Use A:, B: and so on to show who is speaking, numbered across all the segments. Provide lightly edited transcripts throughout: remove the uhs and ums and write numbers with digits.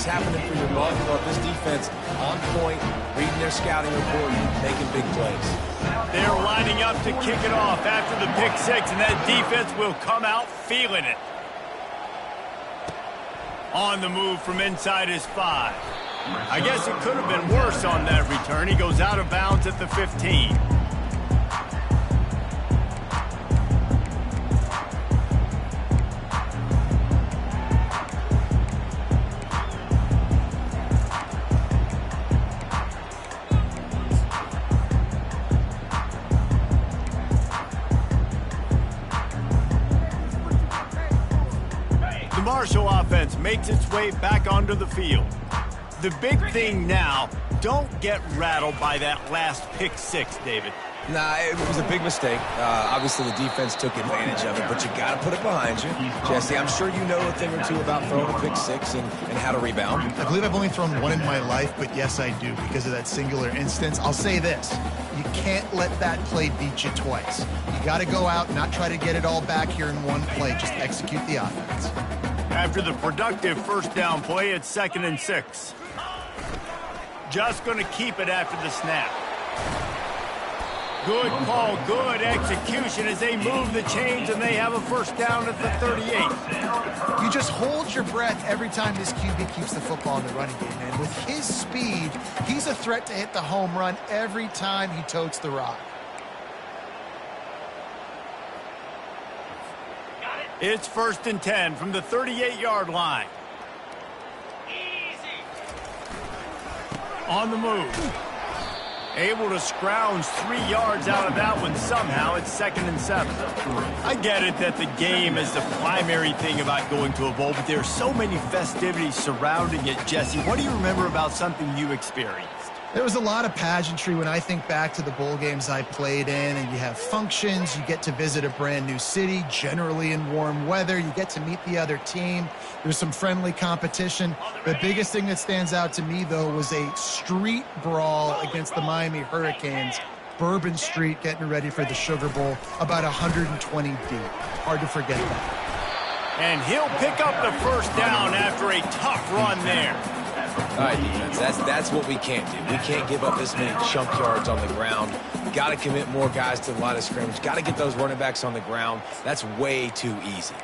A: happening for your ball club. This defense on point, reading their scouting report, making big plays.
B: They're lining up to kick it off after the pick six, and that defense will come out feeling it. On the move from inside his 5. I guess it could have been worse on that return. He goes out of bounds at the 15. Marshall offense makes its way back onto the field. The big thing now, don't get rattled by that last pick six, David.
A: Nah, it was a big mistake. Obviously, the defense took advantage of it, but you got to put it behind you. Jesse, I'm sure you know a thing or two about throwing a pick six and how to rebound.
C: I believe I've only thrown one in my life, but yes, I do because of that singular instance. I'll say this. You can't let that play beat you twice. You got to go out and not try to get it all back here in one play. Just execute the offense.
B: After the productive first down play, it's 2nd and 6. Just going to keep it after the snap. Good call, good execution as they move the chains and they have a first down at the 38.
C: You just hold your breath every time this QB keeps the football in the running game, man. With his speed, he's a threat to hit the home run every time he totes the rock.
B: It's 1st and 10 from the 38-yard line.
D: Easy.
B: On the move. Able to scrounge 3 yards out of that one somehow. It's 2nd and 7. I get it that the game is the primary thing about going to a bowl, but there are so many festivities surrounding it. Jesse, what do you remember about something you experienced?
C: There was a lot of pageantry when I think back to the bowl games I played in, and you have functions, you get to visit a brand new city, generally in warm weather, you get to meet the other team, there's some friendly competition. The biggest thing that stands out to me, though, was a street brawl against the Miami Hurricanes. Bourbon Street getting ready for the Sugar Bowl, about 120 deep. Hard to forget that.
B: And he'll pick up the first down after a tough run there.
A: All right, defense, that's what we can't do. We can't give up this many chunk yards on the ground. Got to commit more guys to the line of scrimmage. Got to get those running backs on the ground. That's way too easy.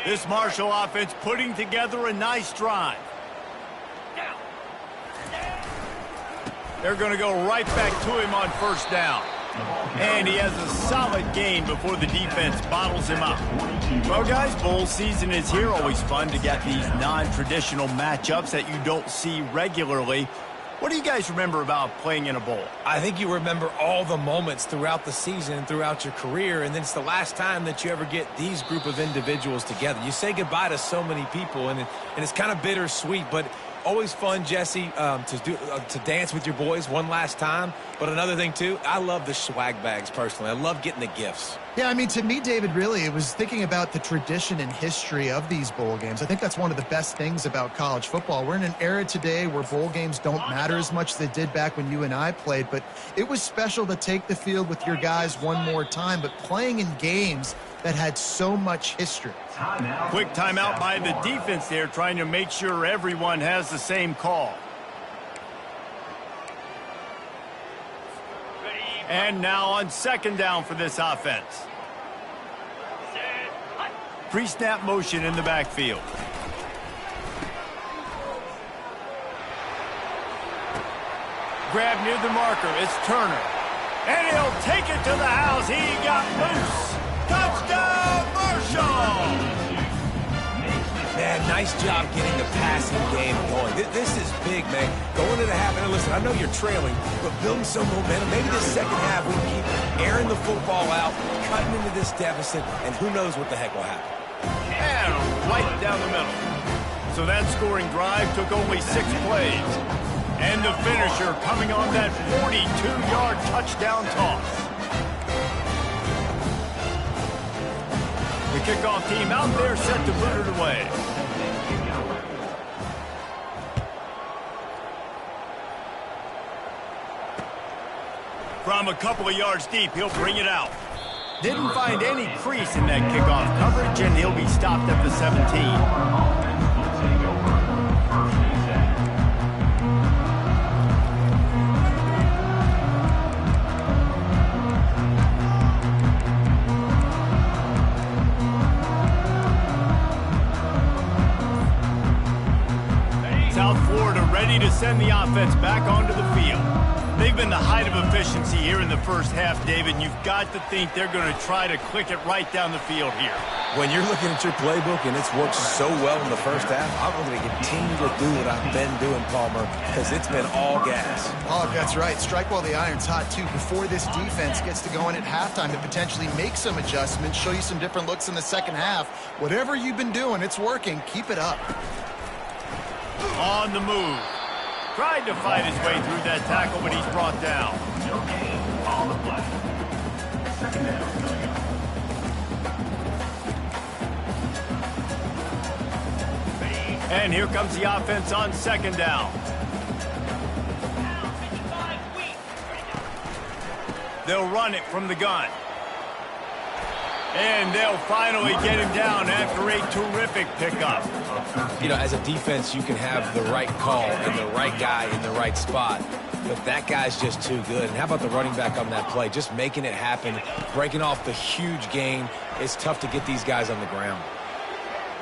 B: This Marshall offense putting together a nice drive. They're going to go right back to him on first down. And he has a solid gain before the defense bottles him up. Well, guys, bowl season is here. Always fun to get these non-traditional matchups that you don't see regularly. What do you guys remember about playing in a bowl?
A: I think you remember all the moments throughout the season and throughout your career, and then it's the last time that you ever get these group of individuals together. You say goodbye to so many people, and it's kind of bittersweet, but always fun, Jesse, to dance with your boys one last time. But another thing, too, I love the swag bags, personally. I love getting the gifts.
C: Yeah, I mean, to me, David, really, it was thinking about the tradition and history of these bowl games. I think that's one of the best things about college football. We're in an era today where bowl games don't matter as much as they did back when you and I played, but it was special to take the field with your guys one more time, but playing in games that had so much history.
B: Quick timeout by the defense there, trying to make sure everyone has the same call. And now on second down for this offense. Pre-snap motion in the backfield. Grab near the marker. It's Turner. And he'll take it to the house. He got loose. Touchdown, Marshall!
A: Man, nice job getting the passing game going. This is big, man. Going to the half, and listen, I know you're trailing, but building some momentum. Maybe this second half we can keep airing the football out, cutting into this deficit, and who knows what the heck will happen.
B: And right down the middle. So that scoring drive took only 6 plays. And the finisher coming on that 42-yard touchdown toss. The kickoff team out there set to put it away. From a couple of yards deep, he'll bring it out. Didn't find any crease in that kickoff coverage, and he'll be stopped at the 17. South Florida ready to send the offense back onto the field. They've been the height of efficiency here in the first half, David, and you've got to think they're going to try to click it right down the field here.
A: When you're looking at your playbook and it's worked so well in the first half, I'm going to continue to do what I've been doing, Palmer, because it's been all gas.
C: Oh, that's right. Strike while the iron's hot, too. Before this defense gets to going at halftime to potentially make some adjustments, show you some different looks in the second half. Whatever you've been doing, it's working. Keep it up.
B: On the move. Tried to fight his way through that tackle, but he's brought down. And here comes the offense on second down. They'll run it from the gun. And they'll finally get him down after a terrific pickup.
A: You know, as a defense, you can have the right call and the right guy in the right spot, but that guy's just too good. And how about the running back on that play? Just making it happen, breaking off the huge gain. It's tough to get these guys on the ground.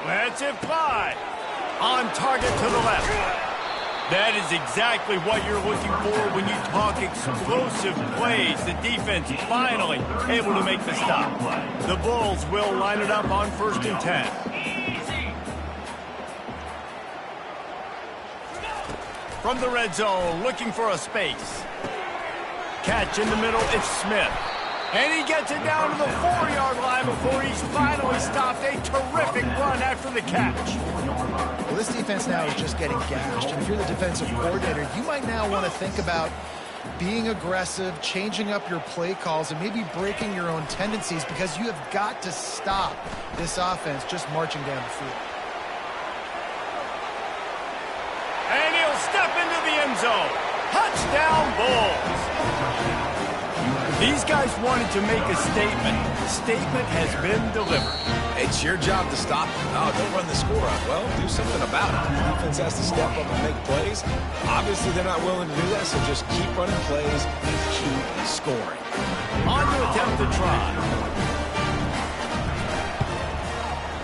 B: Let's it fly. On target to the left. That is exactly what you're looking for when you talk explosive plays. The defense finally able to make the stop. The Bulls will line it up on 1st and 10. From the red zone, looking for a space. Catch in the middle, it's Smith. And he gets it down to the 4-yard line before he's finally stopped. A terrific run after the catch.
C: Well, this defense now is just getting gashed. And if you're the defensive coordinator, you might now want to think about being aggressive, changing up your play calls, and maybe breaking your own tendencies, because you have got to stop this offense just marching down the field.
B: And he'll step into the end zone. Touchdown, Bulls. These guys wanted to make a statement. The statement has been delivered.
A: It's your job to stop. Oh, don't run the score up. Well, do something about it. The defense has to step up and make plays. Obviously, they're not willing to do that, so just keep running plays and keep scoring.
B: On to attempt to try.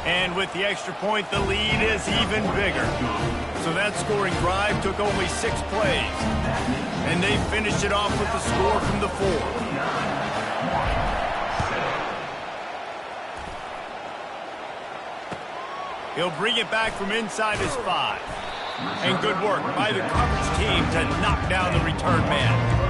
B: And with the extra point, the lead is even bigger. So that scoring drive took only 6 plays. And they finished it off with the score from the 4. He'll bring it back from inside his 5. And good work by the coverage team to knock down the return man.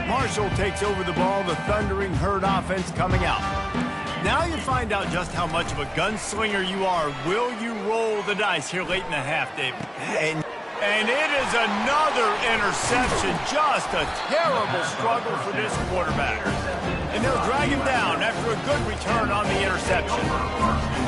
B: Marshall takes over the ball, the Thundering Herd offense coming out. Now you find out just how much of a gunslinger you are. Will you roll the dice here late in the half, David? And it is another interception. Just a terrible struggle for this quarterback. And they'll drag him down after a good return on the interception.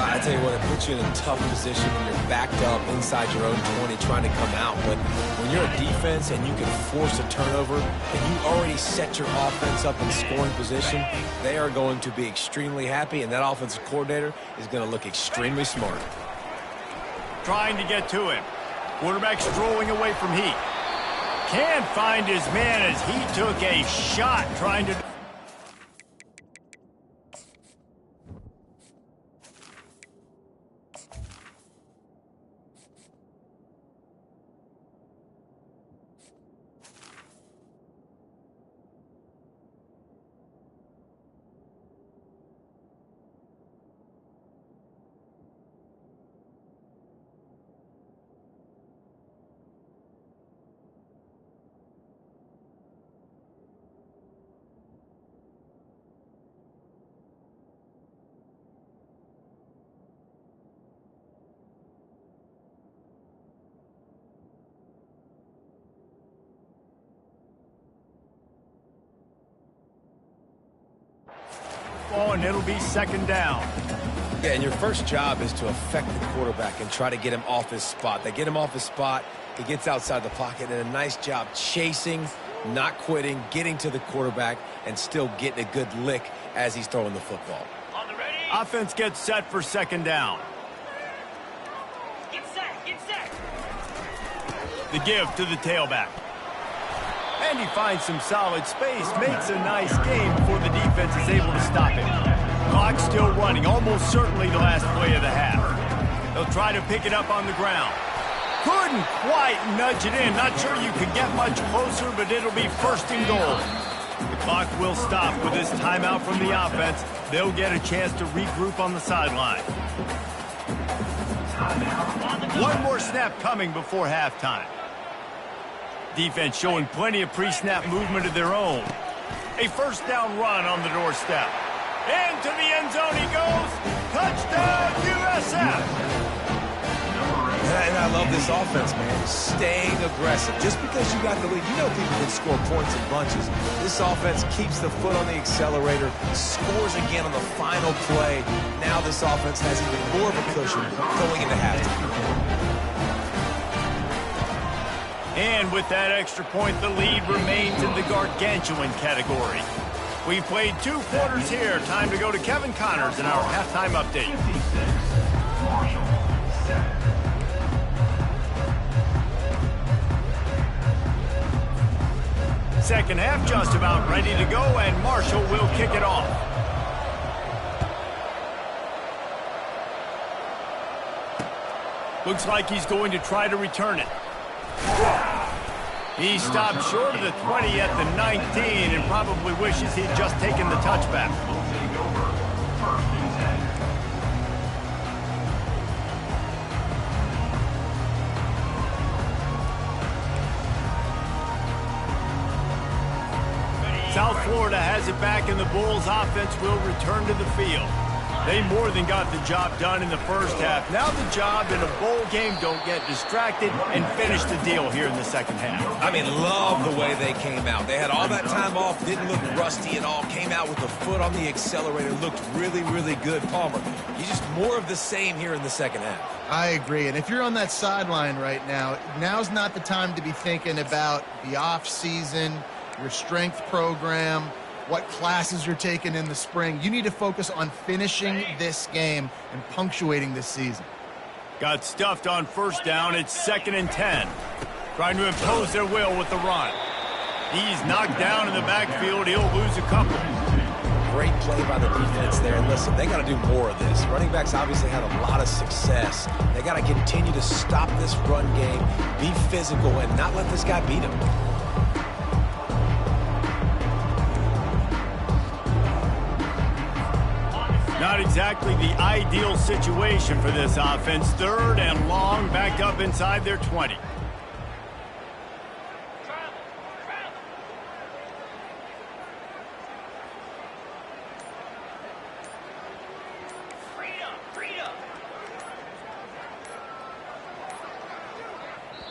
A: I tell you what, it puts you in a tough position when you're backed up inside your own 20 trying to come out. But when you're a defense and you can force a turnover and you already set your offense up in scoring position, they are going to be extremely happy, and that offensive coordinator is going to look extremely smart.
B: Trying to get to him. Quarterback strolling away from Heat. Can't find his man as he took a shot trying to... football, and it'll be second down.
A: Yeah, and your first job is to affect the quarterback and try to get him off his spot. They get him off his spot, he gets outside the pocket, and a nice job chasing, not quitting, getting to the quarterback, and still getting a good lick as he's throwing the football.
B: Offense gets set for second down.
D: Get set, get set.
B: The give to the tailback. And he finds some solid space, makes a nice gain before the defense is able to stop him. Clock still running, almost certainly the last play of the half. They'll try to pick it up on the ground. Couldn't quite nudge it in. Not sure you could get much closer, but it'll be first and goal. The clock will stop with this timeout from the offense. They'll get a chance to regroup on the sideline. One more snap coming before halftime. Defense showing plenty of pre-snap movement of their own. A first down run on the doorstep. Into the end zone he goes. Touchdown, USF.
A: And I love this offense, man. Staying aggressive. Just because you got the lead, you know people can score points in bunches. This offense keeps the foot on the accelerator, scores again on the final play. Now this offense has even more of a cushion going into halftime.
B: And with that extra point, the lead remains in the gargantuan category. We've played 2 quarters here. Time to go to Kevin Connors in our halftime update. Second half just about ready to go, and Marshall will kick it off. Looks like he's going to try to return it. He stopped short of the 20 at the 19 and probably wishes he'd just taken the touchback. South Florida has it back, and the Bulls offense will return to the field. They more than got the job done in the first half. Now the job in a bowl game, don't get distracted and finish the deal here in the second half.
A: I mean, love the way they came out. They had all that time off, didn't look rusty at all, came out with the foot on the accelerator, looked really, really good. Palmer, he's just more of the same here in the second half.
C: I agree. And if you're on that sideline right now, now's not the time to be thinking about the off season, your strength program, what classes you're taking in the spring. You need to focus on finishing this game and punctuating this season.
B: Got stuffed on first down. It's 2nd and 10. Trying to impose their will with the run. He's knocked down in the backfield. He'll lose a couple.
A: Great play by the defense there. And listen, they got to do more of this. Running backs obviously had a lot of success. They got to continue to stop this run game, be physical, and not let this guy beat him.
B: Not exactly the ideal situation for this offense. 3rd and long, backed up inside their 20.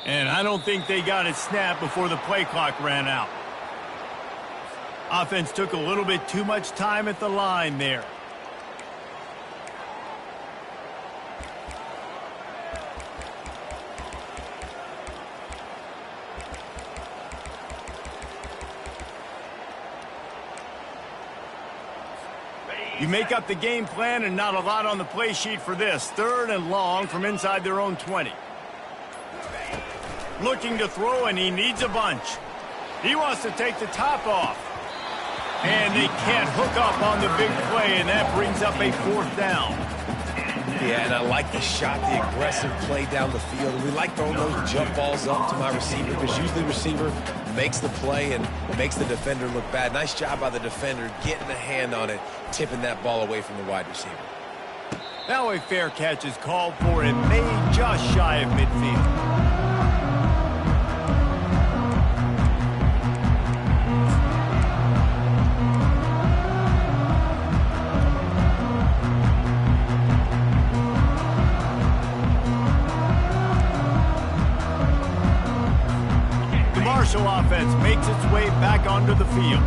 B: And I don't think they got it snapped before the play clock ran out. Offense took a little bit too much time at the line there. You make up the game plan and not a lot on the play sheet for this. 3rd and long from inside their own 20. Looking to throw, and he needs a bunch. He wants to take the top off. And they can't hook up on the big play, and that brings up a 4th down.
A: Yeah, and I like the shot, the aggressive play down the field. We like throwing those jump balls up to my receiver because usually the receiver makes the play and makes the defender look bad. Nice job by the defender getting a hand on it, tipping that ball away from the wide receiver.
B: Now a fair catch is called for and made just shy of midfield. Marshall offense makes its way back onto the field.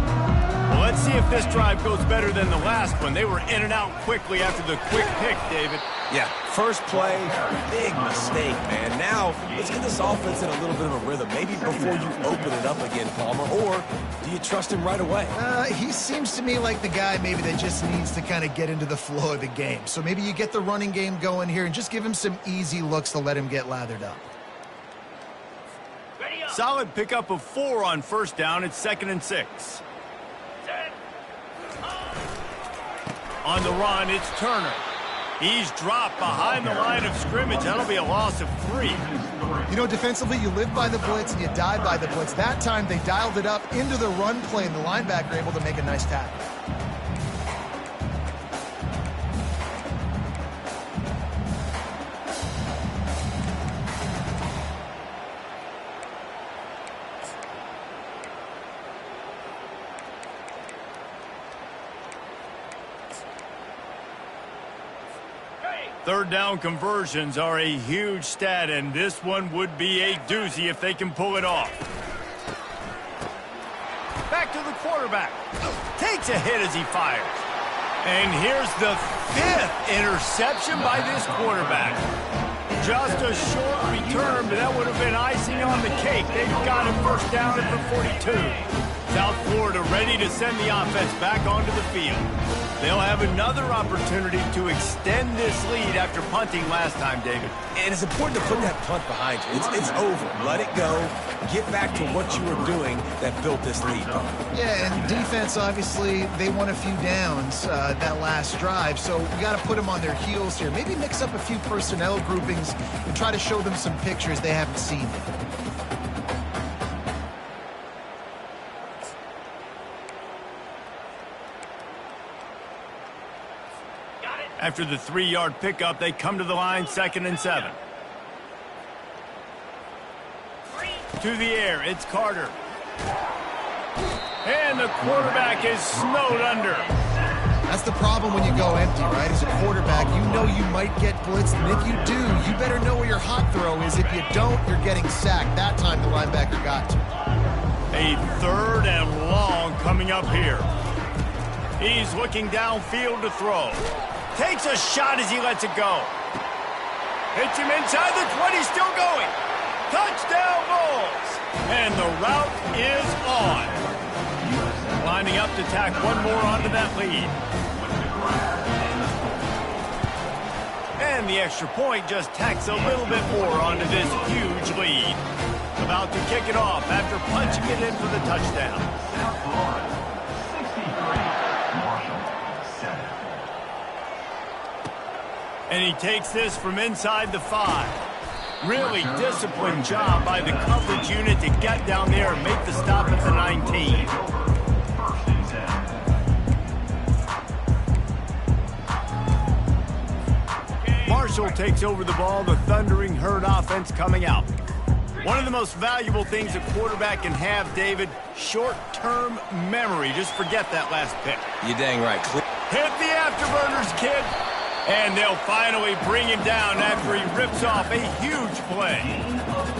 B: Well, let's see if this drive goes better than the last one. They were in and out quickly after the quick pick, David.
A: Yeah, first play, big mistake, man. Now, let's get this offense in a little bit of a rhythm. Maybe before you open it up again, Palmer, or do you trust him right away?
C: He seems to me like the guy maybe that just needs to kind of get into the flow of the game. So maybe you get the running game going here and just give him some easy looks to let him get lathered up.
D: Ready up.
B: Solid pickup of 4 on first down. It's 2nd and 6.
D: Set.
B: On the run, it's Turner. He's dropped behind the line of scrimmage. That'll be a loss of 3.
C: You know, defensively, you live by the blitz and you die by the blitz. That time, they dialed it up into the run play, and the linebacker able to make a nice tackle.
B: Third down conversions are a huge stat, and this one would be a doozy if they can pull it off. Back to the quarterback. Takes a hit as he fires. And here's the 5th interception by this quarterback. Just a short return, but that would have been icing on the cake. They've got him first down at the 42. South Florida ready to send the offense back onto the field. They'll have another opportunity to extend this lead after punting last time, David.
A: And it's important to put that punt behind you. It's over. Let it go. Get back to what you were doing that built this lead.
C: Yeah, and defense, obviously, they won a few downs that last drive, so we got to put them on their heels here. Maybe mix up a few personnel groupings and try to show them some pictures they haven't seen yet.
B: After the 3-yard pickup, they come to the line, 2nd and 7. To the air, it's Carter. And the quarterback is snowed under.
C: That's the problem when you go empty, right? As a quarterback, you know you might get blitzed, and if you do, you better know where your hot throw is. If you don't, you're getting sacked. That time the linebacker got to.
B: A 3rd and long coming up here. He's looking downfield to throw. Takes a shot as he lets it go. Hits him inside the 20, still going. Touchdown Bulls! And the route is on. Lining up to tack one more onto that lead. And the extra point just tacks a little bit more onto this huge lead. About to kick it off after punching it in for the touchdown. And he takes this from inside the 5. Really disciplined job by the coverage unit to get down there and make the stop at the 19. Marshall takes over the ball, the Thundering Herd offense coming out. One of the most valuable things a quarterback can have, David, short-term memory. Just forget that last pick.
A: You're dang right.
B: Hit the afterburners, kid. And they'll finally bring him down after he rips off a huge play.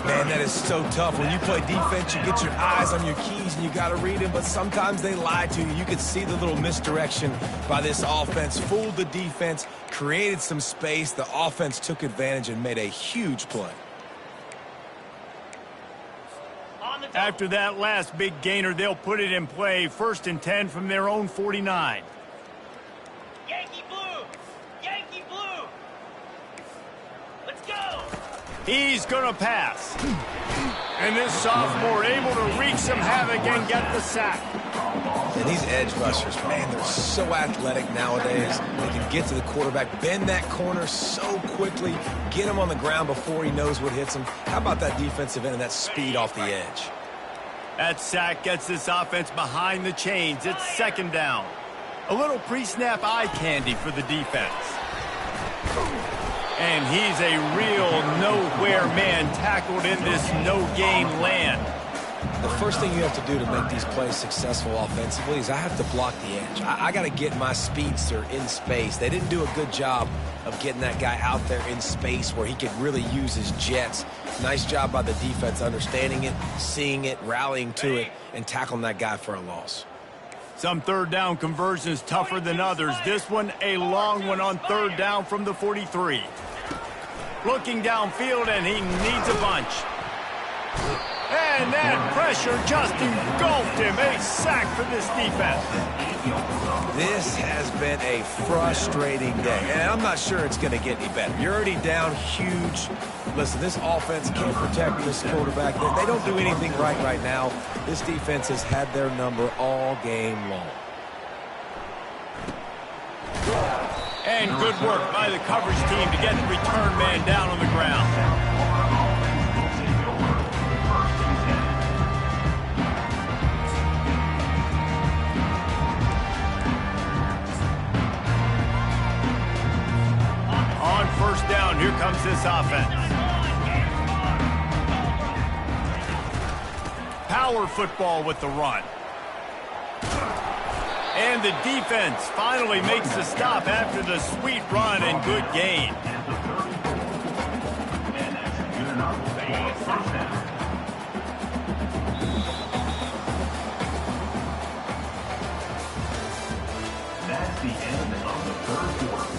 A: Man, that is so tough. When you play defense, you get your eyes on your keys and you got to read them, but sometimes they lie to you. You could see the little misdirection by this offense. Fooled the defense, created some space. The offense took advantage and made a huge play.
B: After that last big gainer, they'll put it in play. 1st and 10 from their own 49.
D: Yankee blue! Yankee blue! Let's go!
B: He's going to pass. And this sophomore able to wreak some havoc and get the sack.
A: And these edge rushers, man, they're so athletic nowadays. They can get to the quarterback, bend that corner so quickly, get him on the ground before he knows what hits him. How about that defensive end and that speed off the edge?
B: That sack gets this offense behind the chains. It's 2nd down. A little pre-snap eye candy for the defense. And he's a real nowhere man tackled in this no-gain land.
A: The first thing you have to do to make these plays successful offensively is I have to block the edge. I got to get my speedster in space. They didn't do a good job of getting that guy out there in space where he could really use his jets. Nice job by the defense understanding it, seeing it, rallying to it, and tackling that guy for a loss.
B: Some third down conversions tougher than others. This one, a long one on third down from the 43. Looking downfield, and he needs a bunch. And that pressure just engulfed him. A sack for this defense.
A: This has been a frustrating day, and I'm not sure it's going to get any better. You're already down huge. Listen, this offense can't protect this quarterback. They don't do anything right now. This defense has had their number all game long.
B: And good work by the coverage team to get the return man down on the ground. On first down, here comes this offense. Power football with the run. And the defense finally makes the stop after the sweet run and good gain.
E: That's the end of the third quarter.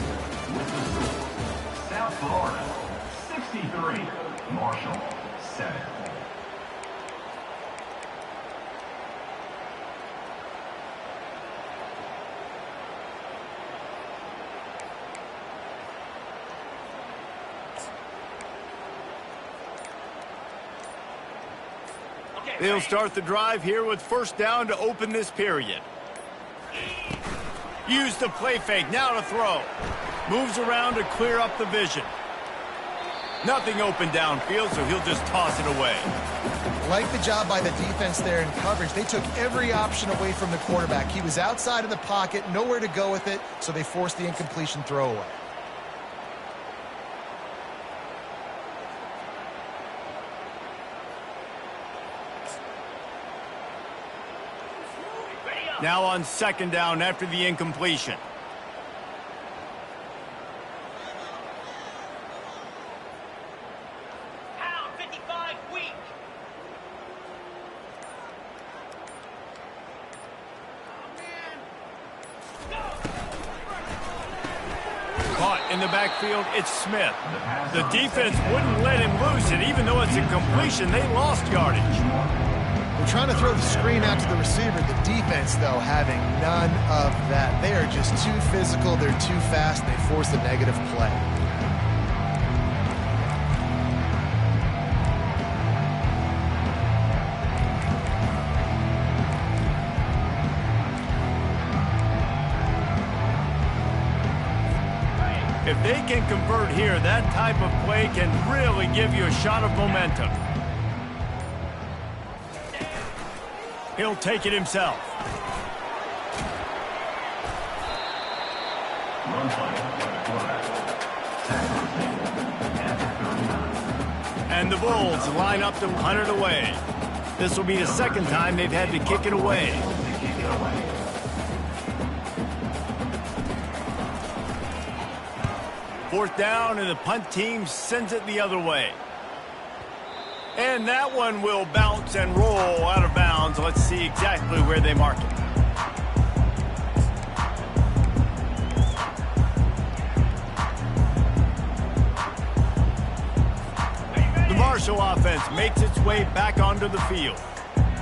E: With the score, South Florida 63, Marshall 7.
B: They'll start the drive here with first down to open this period. Use the play fake, now to throw. Moves around to clear up the vision. Nothing open downfield, so he'll just toss it away.
C: Like the job by the defense there in coverage. They took every option away from the quarterback. He was outside of the pocket, nowhere to go with it, so they forced the incompletion throwaway.
B: Now on second down after the incompletion.
D: Pound 55 weak.
B: Caught in the backfield, it's Smith. The defense wouldn't let him loose, and even though it's a completion, they lost yardage.
C: They're trying to throw the screen out to the receiver. The defense, though, having none of that. They are just too physical. They're too fast. They force a negative play.
B: If they can convert here, that type of play can really give you a shot of momentum. He'll take it himself. And the Bulls line up to punt it away. This will be the second time they've had to kick it away. Fourth down, and the punt team sends it the other way. And that one will bounce and roll out of bounds. Let's see exactly where they mark it. The Marshall offense makes its way back onto the field.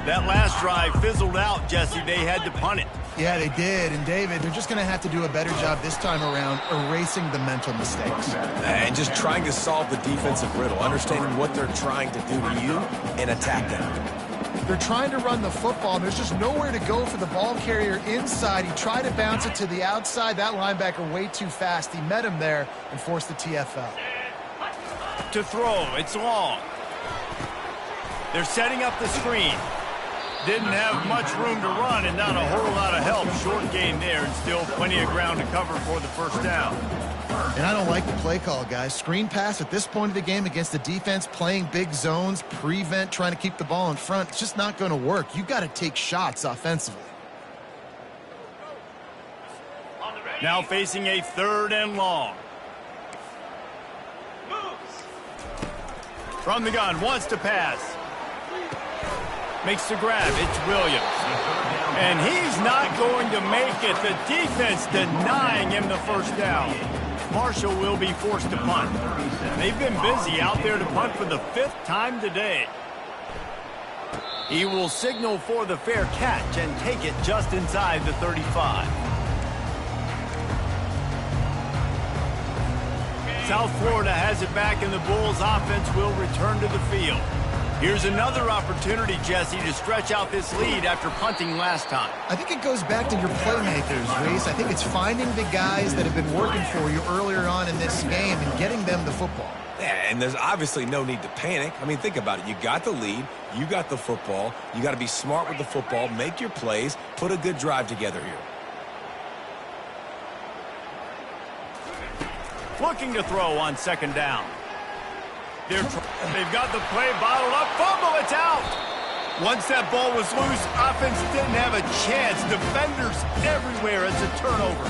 B: That last drive fizzled out, Jesse. They had to punt it.
C: Yeah, they did. And, David, they're just going to have to do a better job this time around erasing the mental mistakes.
A: And just trying to solve the defensive riddle, understanding what they're trying to do to you and attack them.
C: They're trying to run the football, and there's just nowhere to go for the ball carrier inside. He tried to bounce it to the outside. That linebacker way too fast. He met him there and forced the TFL.
B: To throw, it's long. They're setting up the screen. Didn't have much room to run and not a whole lot of help. Short gain there and still plenty of ground to cover for the first down.
C: And I don't like the play call, guys. Screen pass at this point of the game against the defense, playing big zones, prevent, trying to keep the ball in front. It's just not going to work. You've got to take shots offensively.
B: Now facing a third and long. From the gun, wants to pass. Makes the grab, it's Williams. And he's not going to make it. The defense denying him the first down. Marshall will be forced to punt. They've been busy out there to punt for the 5th time today. He will signal for the fair catch and take it just inside the 35. South Florida has it back, and the Bulls offense will return to the field. Here's another opportunity, Jesse, to stretch out this lead after punting last time.
C: I think it goes back to your playmakers, Reese. I think it's finding the guys that have been working for you earlier on in this game and getting them the football.
A: Yeah, and there's obviously no need to panic. I mean, think about it. You got the lead. You got the football. You got to be smart with the football, make your plays, put a good drive together here.
B: Looking to throw on 2nd down. They've got the play bottled up. Fumble, it's out. Once that ball was loose, offense didn't have a chance. Defenders everywhere. It's a turnover.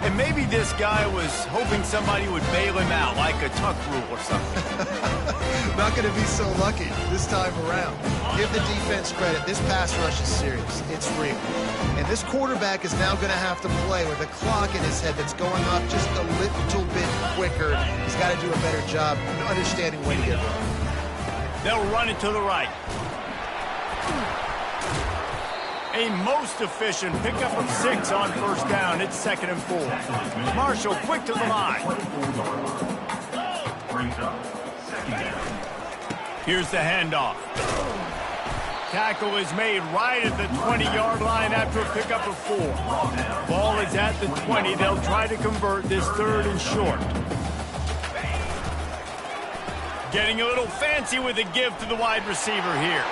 B: And maybe this guy was hoping somebody would bail him out, like a tuck rule or something.
C: Not going to be so lucky this time around. Give the defense credit. This pass rush is serious. It's real. And this quarterback is now going to have to play with a clock in his head that's going up just a little bit quicker. He's got to do a better job understanding when to get it.
B: They'll run it to the right. A most efficient pickup of 6 on 1st down. It's 2nd and 4. Marshall quick to the line. Here's the handoff. Tackle is made right at the 20-yard line after a pickup of 4. Ball is at the 20. They'll try to convert this 3rd and short. Getting a little fancy with a give to the wide receiver here.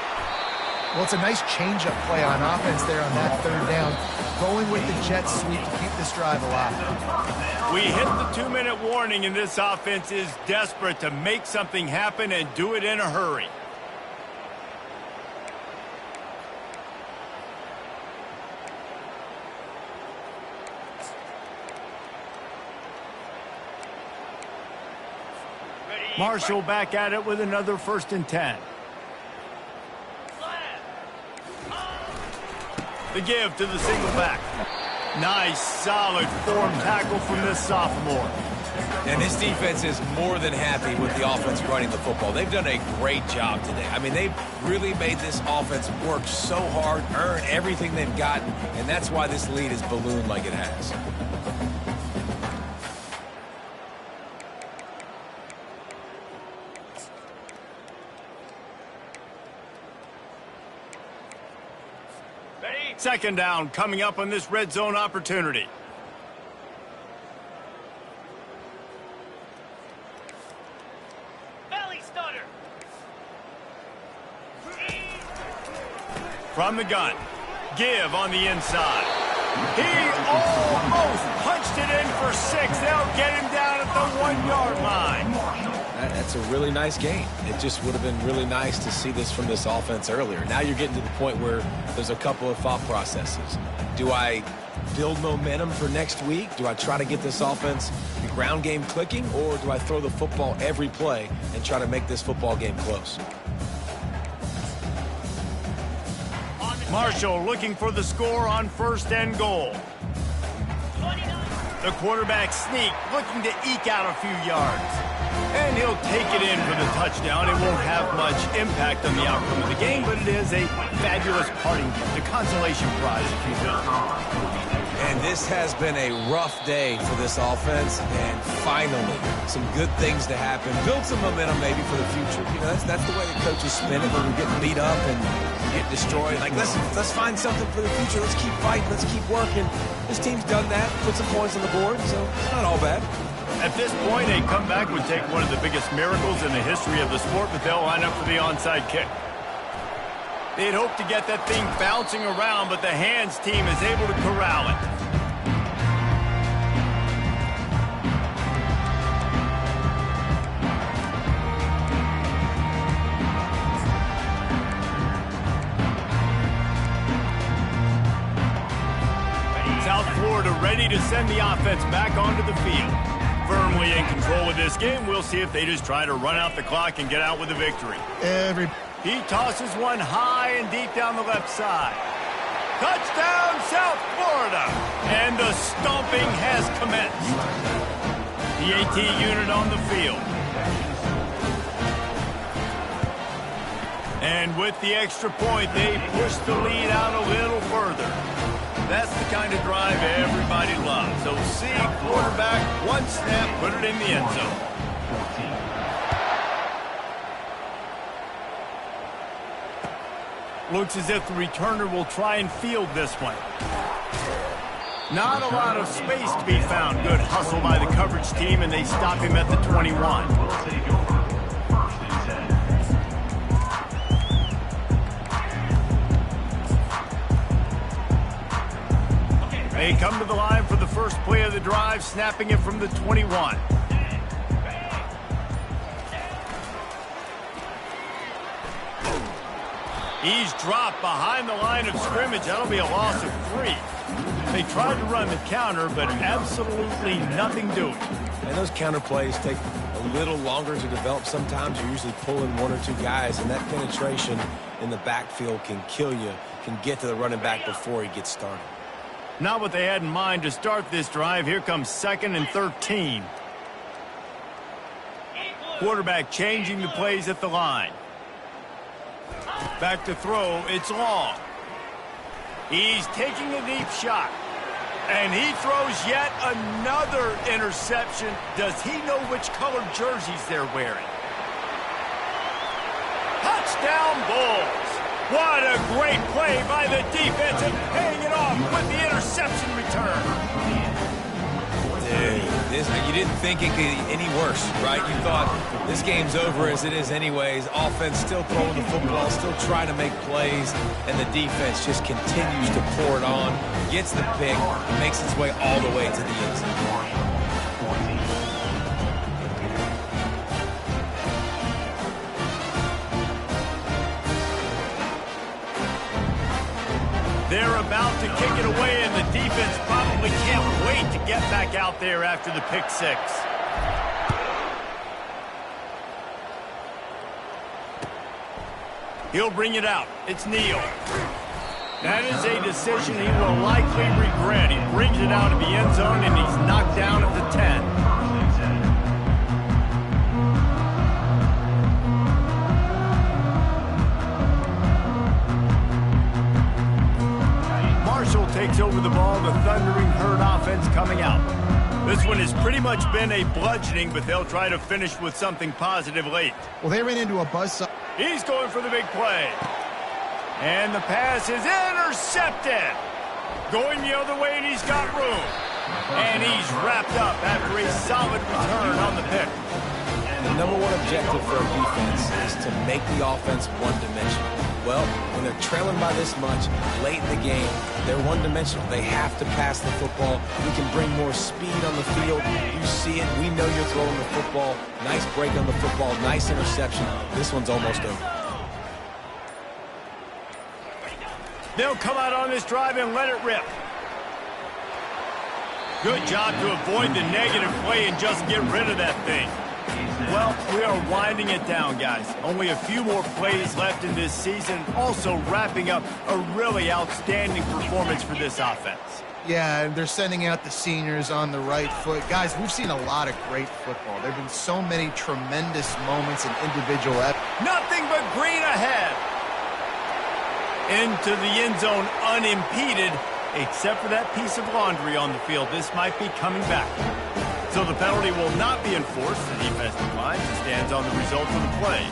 C: Well, it's a nice change-up play on offense there on that 3rd down. Going with the jet sweep to keep this drive alive.
B: We hit the 2-minute warning, and this offense is desperate to make something happen and do it in a hurry. Marshall back at it with another 1st and 10. The give to the single back. Nice, solid form tackle from this sophomore.
A: And this defense is more than happy with the offense running the football. They've done a great job today. I mean, they've really made this offense work so hard, earn everything they've gotten, and that's why this lead is ballooned like it has.
B: Second down coming up on this red zone opportunity.
D: Belly stutter.
B: From the gun. Give on the inside. He almost punched it in for 6. They'll get him down at the 1-yard line.
A: That's a really nice game. It just would have been really nice to see this from this offense earlier. Now you're getting to the point where there's a couple of thought processes. Do I build momentum for next week? Do I try to get this offense, the ground game clicking, or do I throw the football every play and try to make this football game close?
B: Marshall looking for the score on 1st and goal. The quarterback sneak, looking to eke out a few yards. And he'll take it in for the touchdown. It won't have much impact on the outcome of the game, but it is a fabulous parting gift, a consolation prize, if you will.
A: And this has been a rough day for this offense, and finally, some good things to happen. Build some momentum maybe for the future. You know, that's the way the coaches spin it when we're getting beat up and get destroyed. Like, let's find something for the future. Let's keep fighting. Let's keep working. This team's done that, put some points on the board, so it's not all bad.
B: At this point, a comeback would take one of the biggest miracles in the history of the sport, but they'll line up for the onside kick. They'd hoped to get that thing bouncing around, but the hands team is able to corral it. South Florida ready to send the offense back onto the field. Firmly in control of this game. We'll see if they just try to run out the clock and get out with a victory. He tosses one high and deep down the left side. Touchdown, South Florida. And the stomping has commenced. The AT unit on the field. And with the extra point, they push the lead out a little further. That's the kind of drive everybody loves. So see, quarterback, one snap, put it in the end zone. Looks as if the returner will try and field this one. Not a lot of space to be found. Good hustle by the coverage team, and they stop him at the 21. They come to the line for the first play of the drive, snapping it from the 21. He's dropped behind the line of scrimmage. That'll be a loss of 3. They tried to run the counter, but absolutely nothing doing.
A: And those counter plays take a little longer to develop. Sometimes you're usually pulling 1 or 2 guys, and that penetration in the backfield can kill you, can get to the running back before he gets started.
B: Not what they had in mind to start this drive. Here comes 2nd and 13. Quarterback changing the plays at the line. Back to throw. It's long. He's taking a deep shot. And he throws yet another interception. Does he know which colored jerseys they're wearing? Touchdown Bulls. What a great play by the defense and paying it off with the interception return.
A: You didn't think it could get any worse, right? You thought this game's over as it is anyways. Offense still throwing the football, still trying to make plays, and the defense just continues to pour it on, gets the pick, makes its way all the way to the end zone.
B: They're about to kick it away, and the defense probably can't wait to get back out there after the pick 6. He'll bring it out. It's Neal. That is a decision he will likely regret. He brings it out of the end zone, and he's knocked down at the 10. Marshall takes over the ball, the Thundering Herd offense coming out. This one has pretty much been a bludgeoning, but they'll try to finish with something positive late.
C: Well, they ran into a buzzsaw.
B: He's going for the big play. And the pass is intercepted. Going the other way, and he's got room. And he's wrapped up after a solid return on the pick.
A: The number one objective for a defense is to make the offense one-dimensional. Well, when they're trailing by this much late in the game, they're one-dimensional. They have to pass the football. We can bring more speed on the field. You see it. We know you're throwing the football. Nice break on the football. Nice interception. This one's almost over.
B: They'll come out on this drive and let it rip. Good job to avoid the negative play and just get rid of that thing. Well, we are winding it down, guys. Only a few more plays left in this season. Also wrapping up a really outstanding performance for this offense.
C: Yeah, and they're sending out the seniors on the right foot. Guys, we've seen a lot of great football. There have been so many tremendous moments in individual effort.
B: Nothing but green ahead. Into the end zone unimpeded, except for that piece of laundry on the field. This might be coming back. So the penalty will not be enforced. The defensive line stands on the result of the play.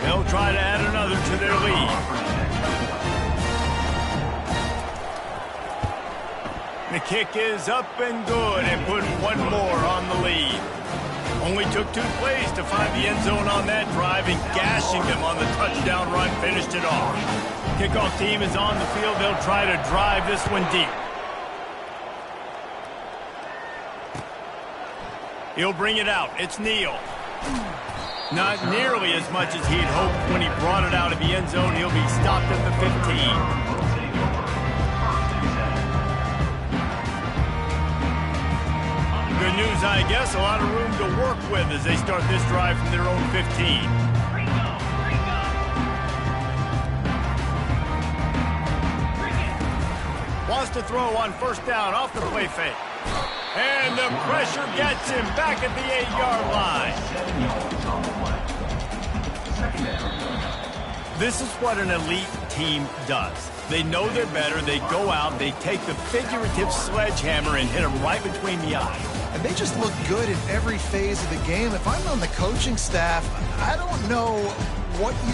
B: They'll try to add another to their lead. The kick is up and good and put one more on the lead. Only took 2 plays to find the end zone on that drive, and gashing them on the touchdown run finished it off. Kickoff team is on the field. They'll try to drive this one deep. He'll bring it out. It's Neal. Not nearly as much as he'd hoped when he brought it out of the end zone. He'll be stopped at the 15. Good news, I guess. A lot of room to work with as they start this drive from their own 15. Wants to throw on first down off the play fake. And the pressure gets him back at the 8-yard line.
E: 7 yards on the play. Second down.
B: This is what an elite team does. They know they're better. They go out, they take the figurative sledgehammer and hit them right between the eyes.
C: And they just look good in every phase of the game. If I'm on the coaching staff, I don't know what you